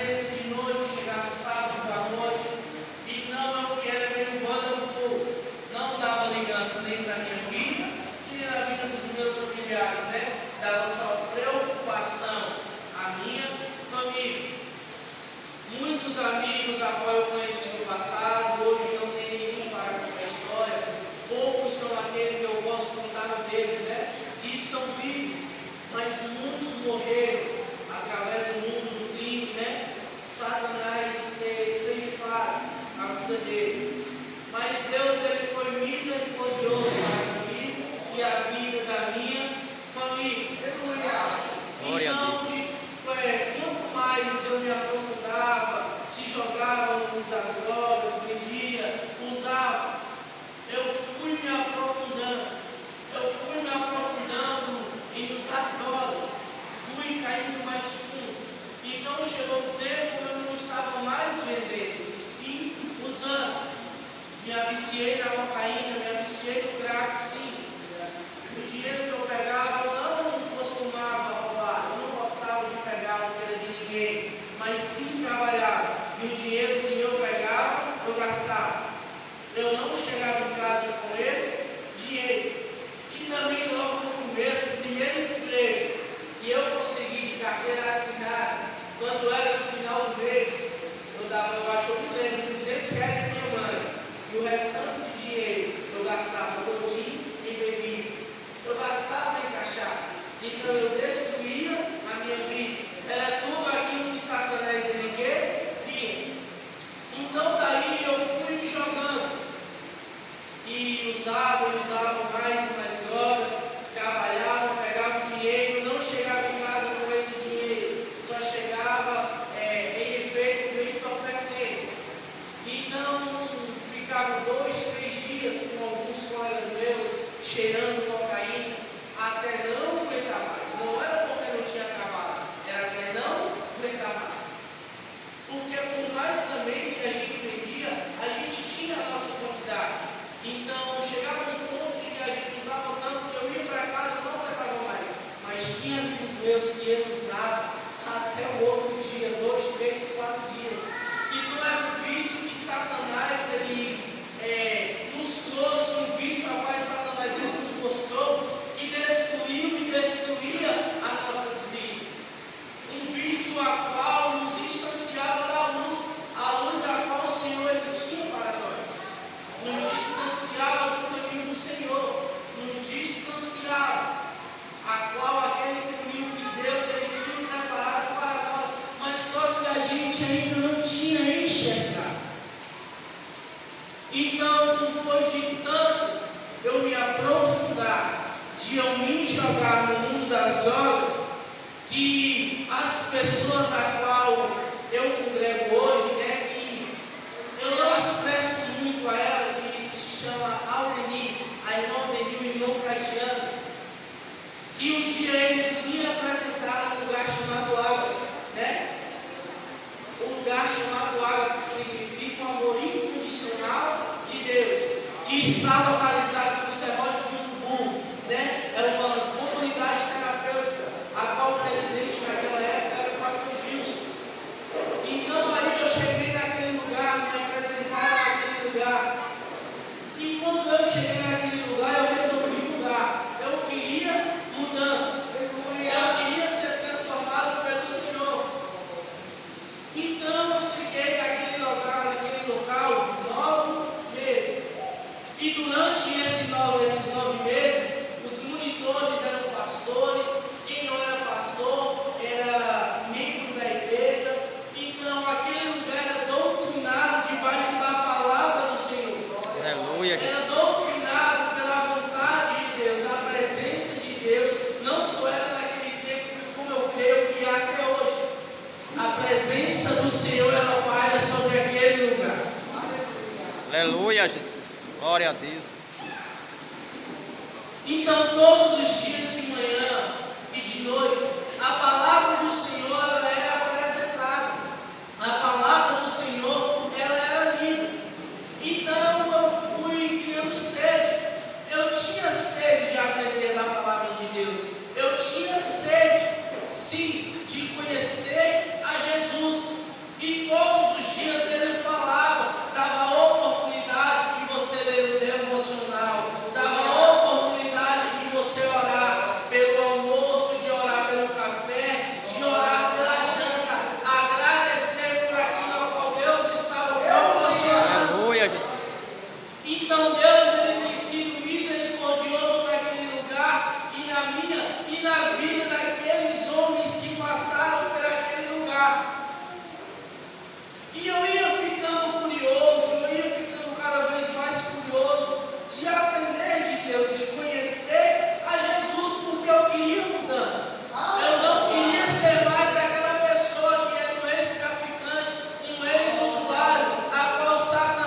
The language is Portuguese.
sexta de noite, chegar no sábado à noite, e não, eu quero ver um banco, não dava ligança nem para a minha vida, nem na vida dos meus familiares, né? Dava só preocupação à minha família. Muitos amigos a qual eu conheci no passado, hoje não tem nenhum para contar a história. Poucos são aqueles que eu posso contar deles, né? Que estão vivos, mas muitos morreram através do mundo do crime, né? Satanás ceifar a vida deles. Mas Deus, ele foi misericordioso para mim e a vida da minha família. Então, quanto mais eu me aprofundava, se jogava no mundo das drogas, vendia, usava, eu fui me aprofundando em usar drogas, fui caindo mais fundo. Então chegou o tempo que eu não estava mais vendendo, e sim usando. Me aviciei na cocaína, me aviciei no crack, sim. O dinheiro que eu pegava, eu não costumava roubar, eu não gostava de pegar o dinheiro de ninguém, mas sim trabalhava. E o dinheiro que eu pegava, eu gastava. Eu não chegava em casa com esse dinheiro. E também logo no começo, o primeiro emprego que eu consegui, carteira assinada, quando era no final do mês, eu acho que eu me lembro, R$200 a minha mãe. E o restante de dinheiro eu gastava todinho em bebida. Eu gastava em cachaça. Então eu destruía a minha vida. Era tudo aquilo que Satanás ele queria. Então daí eu fui me jogando. E usava mais e mais drogas. Trabalhava, pegava o dinheiro, não chegava em casa com esse dinheiro. Só chegava em efeito do entorpecente. Então ficava 2, 3 dias com alguns colegas meus cheirando cocaína até não aguentar mais. Não era porque não tinha acabado, era até não aguentar mais. Porque por mais também que a gente vendia, a gente tinha a nossa quantidade. Então chegava um ponto em que a gente usava tanto que eu ia para casa e não aguentava mais. Mas tinha amigos meus que eu usava até o outro dia, 2, 3, 4 dias. Então era um vício que Satanás ele nos trouxe, um vício a qual Satanás ele nos mostrou, que destruiu e destruía as nossas vidas. Um vício a qual nos distanciava da luz, a luz a qual o Senhor ele tinha para nós. Nos distanciava do caminho do Senhor, nos distanciava, a qual aquele caminho que Deus ele tinha preparado para nós, mas só que a gente ainda não tinha enxergado. Então foi de tanto eu me aprofundar, de eu me jogar no mundo das drogas, que as pessoas a qual eu congrego hoje, né, que eu não expresso muito a ela, que se chama Aureli, a irmã Aureli, o irmão Cadiano, que um dia eles me apresentaram um lugar chamado Água, né? Um lugar chamado Água, que significa o amor incondicional de Deus, que está localizado no serrote de Urubu, né? Era uma comunidade terapêutica, a qual o presidente naquela época era o pastor Gilson. Então aí eu cheguei naquele lugar, me apresentaram naquele lugar, e quando eu cheguei naquele lugar, eu resolvi mudar. Eu queria mudança, eu queria ser transformado pelo Senhor. Então eu fiquei naquele local 9 meses. E durante esses 9 meses, os monitores eram pastores. Quem não era pastor era membro da igreja. Então aquele lugar era doutrinado debaixo da palavra do Senhor. Aleluia. Era doutrinado pela vontade de Deus, a presença de Deus. Não só era naquele tempo, como eu creio que há até hoje. A presença do Senhor ela paira sobre aquele lugar. Aleluia, Jesus. Glória a Deus. Então todos os